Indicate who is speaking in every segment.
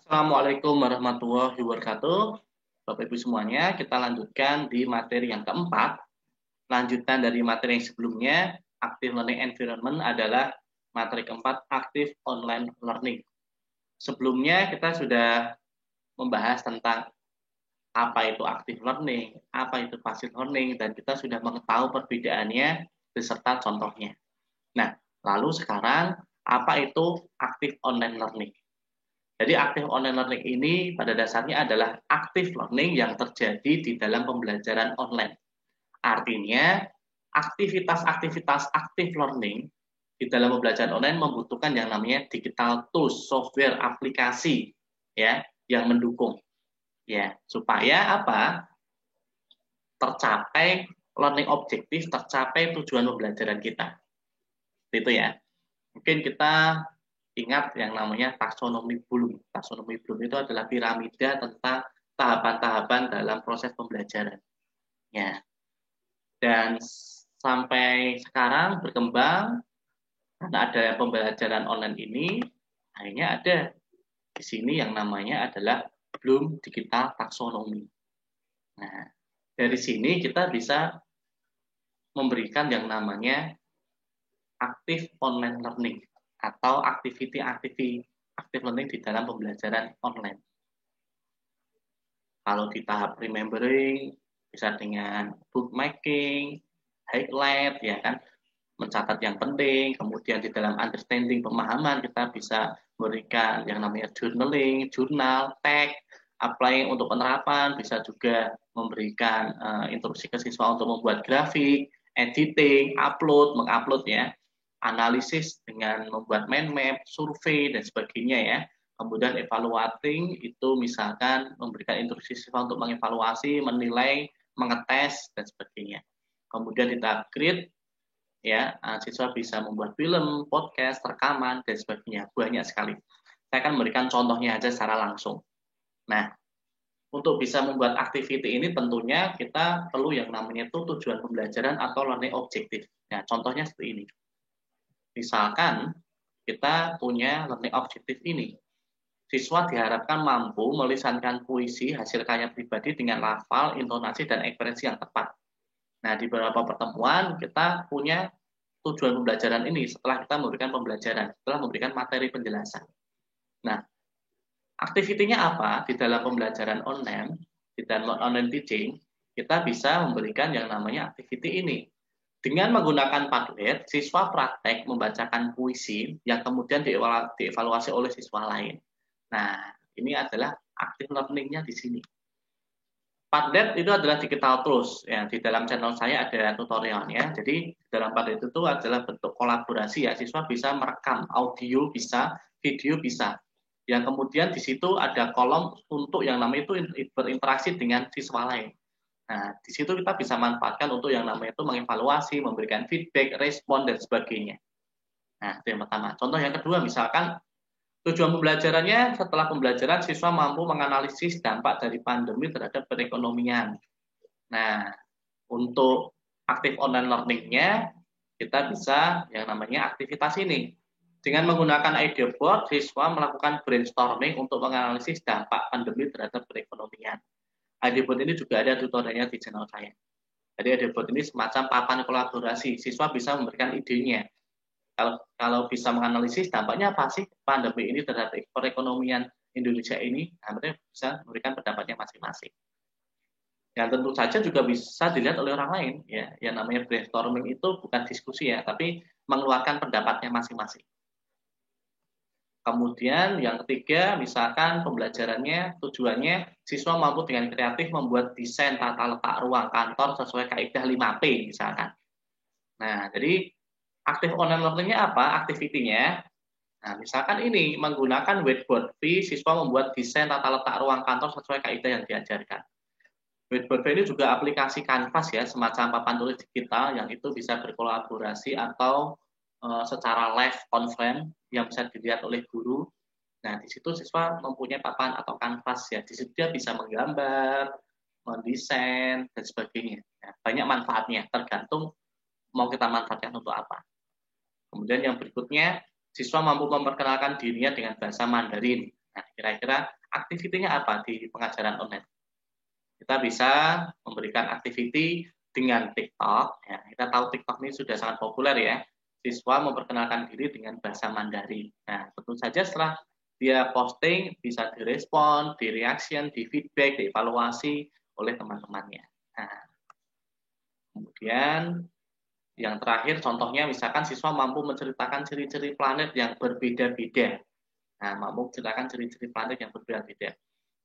Speaker 1: Assalamualaikum warahmatullahi wabarakatuh. Bapak Ibu semuanya, kita lanjutkan di materi yang keempat. Lanjutan dari materi yang sebelumnya, Active Learning Environment adalah materi keempat, Active Online Learning. Sebelumnya kita sudah membahas tentang apa itu Active Learning, apa itu Passive Learning, dan kita sudah mengetahui perbedaannya beserta contohnya. Nah, lalu sekarang apa itu Active Online Learning? Jadi active online learning ini pada dasarnya adalah active learning yang terjadi di dalam pembelajaran online. Artinya, aktivitas-aktivitas active learning di dalam pembelajaran online membutuhkan yang namanya digital tools, software, aplikasi ya, yang mendukung. Ya, supaya apa? Tercapai learning objektif, tercapai tujuan pembelajaran kita. Itu ya. Mungkin kita ingat yang namanya taksonomi Bloom. Taksonomi Bloom itu adalah piramida tentang tahapan-tahapan dalam proses pembelajaran. Ya. Dan sampai sekarang berkembang karena ada pembelajaran online ini, akhirnya ada di sini yang namanya adalah Bloom Digital Taxonomy. Nah, dari sini kita bisa memberikan yang namanya active online learning atau active learning di dalam pembelajaran online. Kalau di tahap remembering, bisa dengan bookmarking, highlight, ya kan, mencatat yang penting, kemudian di dalam understanding, pemahaman, kita bisa memberikan yang namanya journaling, jurnal, tag, apply untuk penerapan, bisa juga memberikan instruksi ke siswa untuk membuat grafik, editing, upload, mengupload ya, analisis dengan membuat mind map, survei, dan sebagainya ya. Kemudian evaluating itu misalkan memberikan instruksi siswa untuk mengevaluasi, menilai, mengetes, dan sebagainya. Kemudian di tahap grade, ya siswa bisa membuat film, podcast, rekaman, dan sebagainya. Banyak sekali. Saya akan memberikan contohnya aja secara langsung. Nah, untuk bisa membuat activity ini tentunya kita perlu yang namanya itu tujuan pembelajaran atau learning objective. Nah, contohnya seperti ini. Misalkan kita punya learning objective ini. Siswa diharapkan mampu melisankan puisi hasil karya pribadi dengan lafal, intonasi, dan ekspresi yang tepat. Nah, di beberapa pertemuan kita punya tujuan pembelajaran ini setelah kita memberikan pembelajaran, setelah memberikan materi penjelasan. Nah, aktivitinya apa di dalam pembelajaran online, di dalam online teaching, kita bisa memberikan yang namanya activity ini. Dengan menggunakan Padlet, siswa praktek membacakan puisi yang kemudian dievaluasi oleh siswa lain. Nah, ini adalah active learning-nya di sini. Padlet itu adalah digital tools. Ya, di dalam channel saya ada tutorialnya. Jadi, di dalam Padlet itu adalah bentuk kolaborasi ya. Siswa bisa merekam audio bisa, video bisa. Yang kemudian di situ ada kolom untuk yang namanya itu berinteraksi dengan siswa lain. Nah, di situ kita bisa manfaatkan untuk yang namanya itu mengevaluasi, memberikan feedback, respon, dan sebagainya. Nah, itu yang pertama. Contoh yang kedua, misalkan tujuan pembelajarannya setelah pembelajaran siswa mampu menganalisis dampak dari pandemi terhadap perekonomian. Nah, untuk aktif online learning-nya, kita bisa yang namanya aktivitas ini. Dengan menggunakan idea board, siswa melakukan brainstorming untuk menganalisis dampak pandemi terhadap perekonomian. Idea board ini juga ada tutorialnya di channel saya. Jadi idea board ini semacam papan kolaborasi. Siswa bisa memberikan idenya. Kalau bisa menganalisis dampaknya apa sih pandemi ini terhadap perekonomian Indonesia ini, nah, mereka bisa memberikan pendapatnya masing-masing. Dan tentu saja juga bisa dilihat oleh orang lain, ya. Yang namanya brainstorming itu bukan diskusi ya, tapi mengeluarkan pendapatnya masing-masing. Kemudian yang ketiga, misalkan pembelajarannya tujuannya siswa mampu dengan kreatif membuat desain tata letak ruang kantor sesuai kaidah 5P misalkan. Nah, jadi aktif online learning-nya apa? Aktivitinya. Nah, misalkan ini menggunakan whiteboard V, siswa membuat desain tata letak ruang kantor sesuai kaidah yang diajarkan. Whiteboard V ini juga aplikasi Canvas ya, semacam papan tulis digital yang itu bisa berkolaborasi atau secara live conference yang bisa dilihat oleh guru. Nah, di situ siswa mempunyai papan atau kanvas ya. Di situ dia bisa menggambar, mendesain dan sebagainya. Nah, banyak manfaatnya, tergantung mau kita manfaatkan untuk apa. Kemudian yang berikutnya, siswa mampu memperkenalkan dirinya dengan bahasa Mandarin. Nah, kira-kira aktivitinya apa di pengajaran online? Kita bisa memberikan aktiviti dengan TikTok. Ya, kita tahu TikTok ini sudah sangat populer ya. Siswa memperkenalkan diri dengan bahasa Mandarin. Nah, tentu saja setelah dia posting bisa direspon, di-reaction, di-feedback, dievaluasi oleh teman-temannya. Nah, kemudian yang terakhir contohnya misalkan siswa mampu menceritakan ciri-ciri planet yang berbeda-beda. Nah, mampu menceritakan ciri-ciri planet yang berbeda-beda.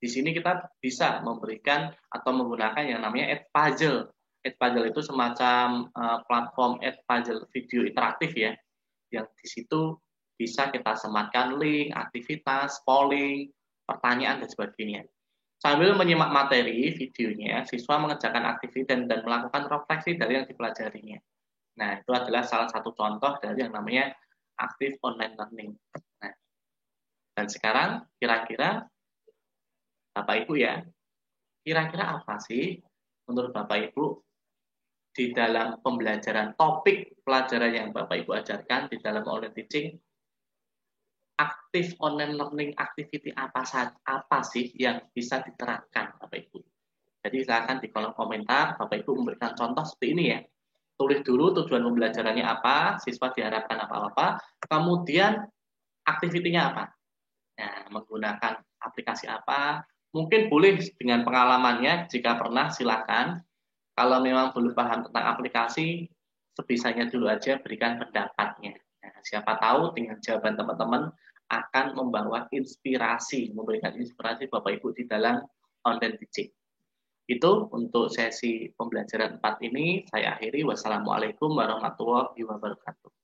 Speaker 1: Di sini kita bisa memberikan atau menggunakan yang namanya Edpuzzle. Edpuzzle itu semacam platform Edpuzzle video interaktif ya, yang di situ bisa kita sematkan link, aktivitas, polling, pertanyaan, dan sebagainya. Sambil menyimak materi videonya, siswa mengerjakan aktivitas dan melakukan refleksi dari yang dipelajarinya. Nah, itu adalah salah satu contoh dari yang namanya active online learning. Nah, dan sekarang kira-kira Bapak Ibu ya, kira-kira apa sih menurut Bapak Ibu di dalam pembelajaran topik pelajaran yang Bapak Ibu ajarkan di dalam online teaching, aktif online learning activity apa sih yang bisa diterapkan Bapak Ibu? Jadi silakan di kolom komentar Bapak Ibu memberikan contoh seperti ini ya. Tulis dulu tujuan pembelajarannya apa, siswa diharapkan apa-apa, kemudian aktivitinya apa. Nah, menggunakan aplikasi apa, mungkin boleh dengan pengalamannya, jika pernah silakan. Kalau memang belum paham tentang aplikasi, sebisanya dulu aja berikan pendapatnya. Nah, siapa tahu dengan jawaban teman-teman akan membawa inspirasi, memberikan inspirasi Bapak Ibu di dalam online teaching. Itu untuk sesi pembelajaran 4 ini, saya akhiri. Wassalamualaikum warahmatullahi wabarakatuh.